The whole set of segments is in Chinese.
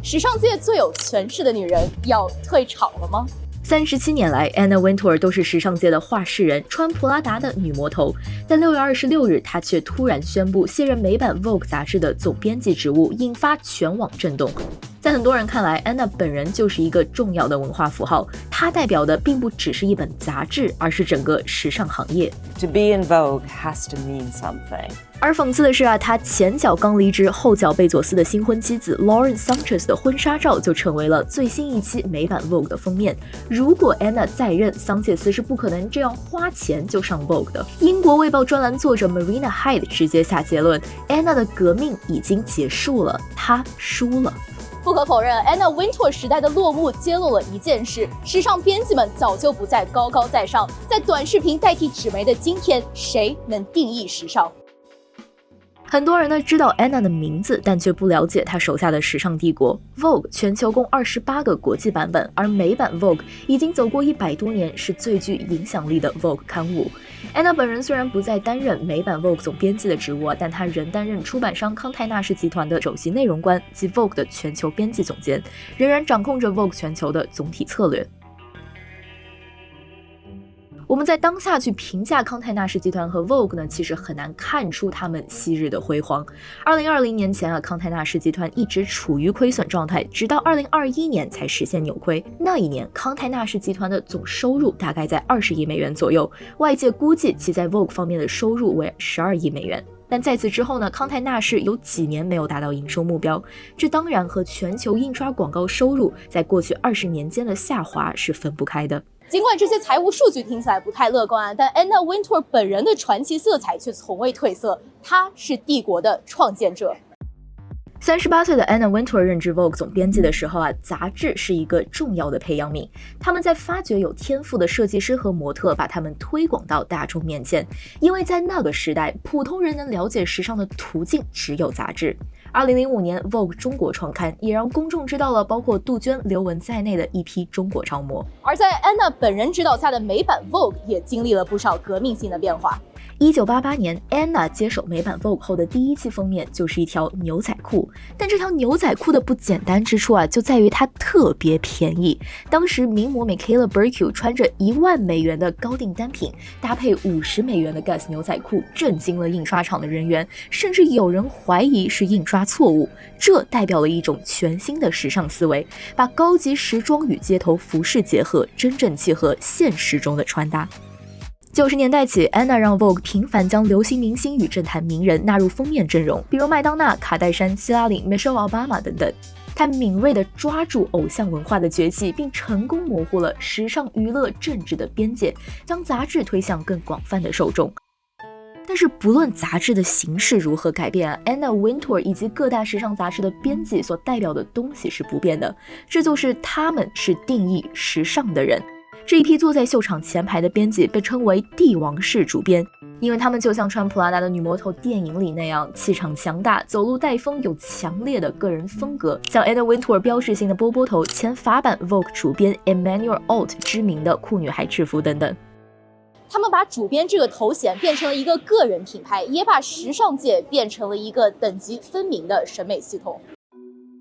时尚界最有权势的女人要退场了吗？37年来 ，Anna Wintour 都是时尚界的话事人，穿普拉达的女魔头。但6月26日，她却突然宣布卸任美版 Vogue 杂志的总编辑职务，引发全网震动。在很多人看来，安娜本人就是一个重要的文化符号，她代表的并不只是一本杂志，而是整个时尚行业。To be in Vogue has to mean something. 而讽刺的是她前脚刚离职，后脚贝佐斯的新婚妻子 Lauren Sanchez 的婚纱照就成为了最新一期美版 Vogue 的封面。如果 Anna 在任，桑切斯是不可能这样花钱就上 Vogue 的。英国卫报专栏作者 Marina Hyde 直接下结论 ：Anna 的革命已经结束了，她输了。不可否认 ，Anna Wintour 时代的落幕揭露了一件事：时尚编辑们早就不再高高在上，在短视频代替纸媒的今天，谁能定义时尚？很多人呢知道 Anna 的名字，但却不了解她手下的时尚帝国。Vogue 全球共28个国际版本，而美版 Vogue 已经走过100多年，是最具影响力的 Vogue 刊物。Anna 本人虽然不再担任美版 Vogue 总编辑的职务，但她仍担任出版商康泰纳仕集团的首席内容官及 Vogue 的全球编辑总监，仍然掌控着 Vogue 全球的总体策略。我们在当下去评价康泰纳仕集团和 Vogue 呢，其实很难看出他们昔日的辉煌。2020年前康泰纳仕集团一直处于亏损状态，直到2021年才实现扭亏。那一年，康泰纳仕集团的总收入大概在20亿美元左右，外界估计其在 Vogue 方面的收入为12亿美元。但在此之后呢，康泰纳仕有几年没有达到营收目标，这当然和全球印刷广告收入在过去20年间的下滑是分不开的。尽管这些财务数据听起来不太乐观，但 Anna Wintour 本人的传奇色彩却从未褪色，她是帝国的创建者。38岁的 Anna Wintour 任职 Vogue 总编辑的时候杂志是一个重要的培养皿。他们在发掘有天赋的设计师和模特，把他们推广到大众面前。因为在那个时代，普通人能了解时尚的途径只有杂志。2005年 Vogue 中国创刊，也让公众知道了包括杜鹃、刘雯在内的一批中国超模。而在 Anna 本人指导下的美版 Vogue 也经历了不少革命性的变化。1988年 Anna 接手美版 Vogue 后的第一期封面就是一条牛仔裤，但这条牛仔裤的不简单之处就在于它特别便宜。当时名模 Michaela Bercue 穿着1万美元的高定单品，搭配50美元的 Guess 牛仔裤，震惊了印刷厂的人员，甚至有人怀疑是印刷错误。这代表了一种全新的时尚思维，把高级时装与街头服饰结合，真正契合现实中的穿搭。90年代起 ，Anna 让 Vogue 频繁将流行明星与政坛名人纳入封面阵容，比如麦当娜、卡戴珊、希拉里、Michelle Obama 等等。她敏锐地抓住偶像文化的崛起，并成功模糊了时尚、娱乐、政治的边界，将杂志推向更广泛的受众。但是不论杂志的形式如何改变，Anna Wintour 以及各大时尚杂志的编辑所代表的东西是不变的，这就是他们是定义时尚的人。这一批坐在秀场前排的编辑被称为帝王式主编，因为他们就像穿普拉达的女魔头电影里那样，气场强大，走路带风，有强烈的个人风格，像 Anna Wintour 标志性的波波头，前法版 Vogue 主编 Emmanuel Alt 知名的酷女孩制服等等。他们把主编这个头衔变成了一个个人品牌，也把时尚界变成了一个等级分明的审美系统。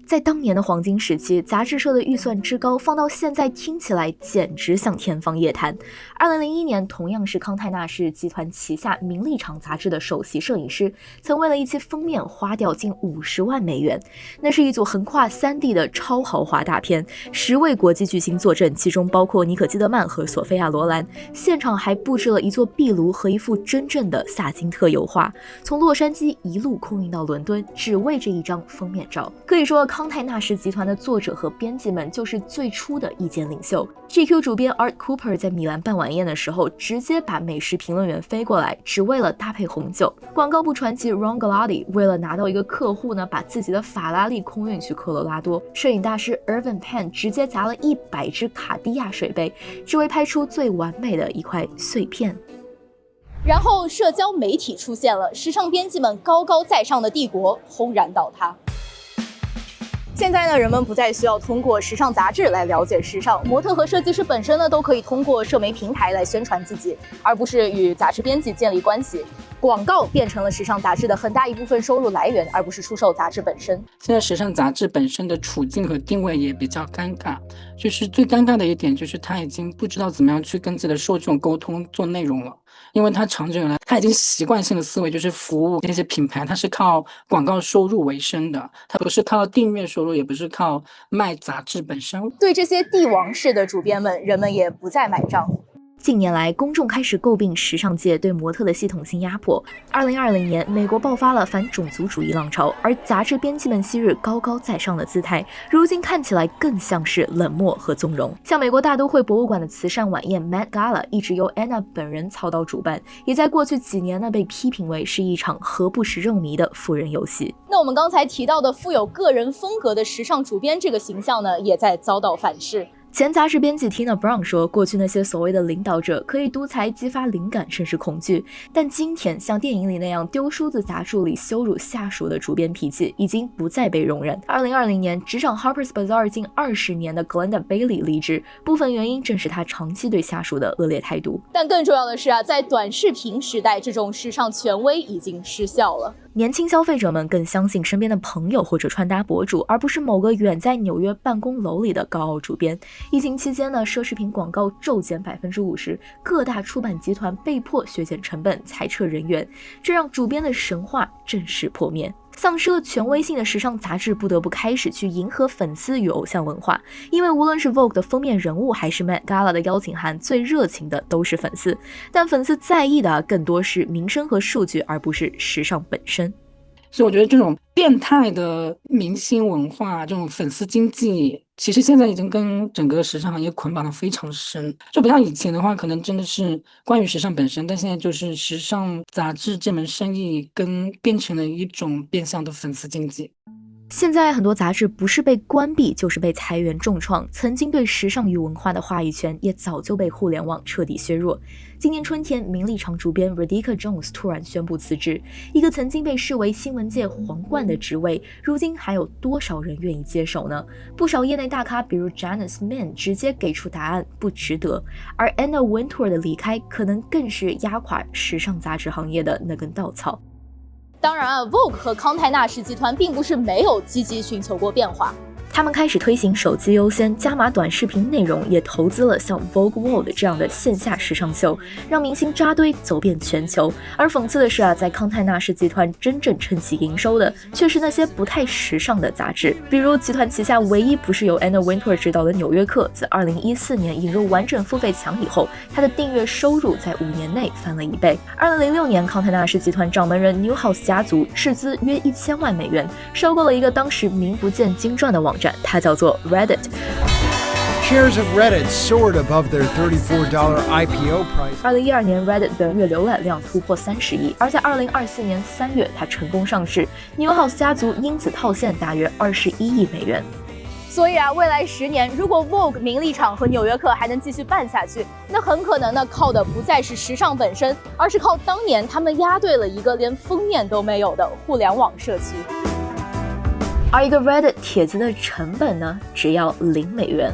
在当年的黄金时期，杂志社的预算之高，放到现在听起来简直像天方夜谭。2001年，同样是康泰纳仕集团旗下名利场杂志的首席摄影师，曾为了一期封面花掉近50万美元。那是一组横跨3地的超豪华大片，10位国际巨星坐镇，其中包括妮可基德曼和索菲亚罗兰。现场还布置了一座壁炉和一幅真正的萨金特油画，从洛杉矶一路空运到伦敦，只为这一张封面照。可以说，康泰纳仕集团的作者和编辑们就是最初的意见领袖。GQ 主编 Art Cooper 在米兰办晚宴的时候，直接把美食评论员飞过来，只为了搭配红酒。广告部传奇 Ron Galati 为了拿到一个客户呢，把自己的法拉利空运去科罗拉多。摄影大师 Irvin Penn 直接砸了100只卡地亚水杯，只为拍出最完美的一块碎片。然后社交媒体出现了，时尚编辑们高高在上的帝国轰然倒塌。现在呢，人们不再需要通过时尚杂志来了解时尚，模特和设计师本身呢，都可以通过社媒平台来宣传自己，而不是与杂志编辑建立关系。广告变成了时尚杂志的很大一部分收入来源，而不是出售杂志本身。现在时尚杂志本身的处境和定位也比较尴尬，就是最尴尬的一点就是它已经不知道怎么样去跟自己的受众沟通做内容了，因为它长久以来它已经习惯性的思维就是服务这些品牌，它是靠广告收入为生的，它不是靠订阅收入，也不是靠卖杂志本身。对这些帝王式的主编们，人们也不再买账。近年来，公众开始诟病时尚界对模特的系统性压迫。2020年，美国爆发了反种族主义浪潮，而杂志编辑们昔日高高在上的姿态，如今看起来更像是冷漠和纵容。像美国大都会博物馆的慈善晚宴 Met Gala 一直由 Anna 本人操刀主办，也在过去几年呢被批评为是一场何不食肉糜的富人游戏。那我们刚才提到的富有个人风格的时尚主编这个形象呢，也在遭到反噬。前杂志编辑 Tina Brown 说，过去那些所谓的领导者可以独裁、激发灵感，甚至恐惧，但今天像电影里那样丢梳子砸树里羞辱下属的主编脾气已经不再被容忍。2020年，执掌 Harper's Bazaar 近20年的 Glenda Bailey 离职，部分原因正是她长期对下属的恶劣态度。但更重要的是在短视频时代，这种时尚权威已经失效了。年轻消费者们更相信身边的朋友或者穿搭博主，而不是某个远在纽约办公楼里的高傲主编。疫情期间呢，奢侈品广告骤减50%，各大出版集团被迫削减成本、裁撤人员，这让主编的神话正式破灭。丧失了权威性的时尚杂志不得不开始去迎合粉丝与偶像文化，因为无论是 Vogue 的封面人物还是 Met Gala 的邀请函，最热情的都是粉丝，但粉丝在意的更多是名声和数据，而不是时尚本身。所以我觉得这种变态的明星文化，这种粉丝经济，其实现在已经跟整个时尚行业捆绑的非常深。就不像以前的话，可能真的是关于时尚本身，但现在就是时尚杂志这门生意变成了一种变相的粉丝经济。现在很多杂志不是被关闭，就是被裁员重创，曾经对时尚与文化的话语权也早就被互联网彻底削弱。今年春天，名利场主编 Redica Jones 突然宣布辞职，一个曾经被视为新闻界皇冠的职位，如今还有多少人愿意接手呢？不少业内大咖，比如 Janice Min 直接给出答案，不值得。而 Anna Wintour 的离开，可能更是压垮时尚杂志行业的那根稻草。当然Vogue 和康泰纳仕集团并不是没有积极寻求过变化。他们开始推行手机优先，加码短视频内容，也投资了像 Vogue World 这样的线下时尚秀，让明星扎堆走遍全球。而讽刺的是在康泰纳仕集团真正撑起营收的，却是那些不太时尚的杂志。比如集团旗下唯一不是由 Anna Wintour 执导的《纽约客》，自2014年引入完整付费墙以后，它的订阅收入在5年内翻了1倍。2006年，康泰纳仕集团掌门人 Newhouse 家族斥资约1000万美元，收购了一个当时名不见经传的网站，它叫做 Reddit。 Shares of Reddit soared above their $34 IPO price. 2012年 Reddit 的月浏览量突破30亿，而在2024年3月，它成功上市，Newhouse 家族因此套现大约21亿美元。所以未来10年，如果 Vogue、名利场和纽约客还能继续办下去，那很可能靠的不再是时尚本身，而是靠当年他们押对了一个连封面都没有的互联网社区。而一个 Reddit 帖子的成本呢，只要0美元。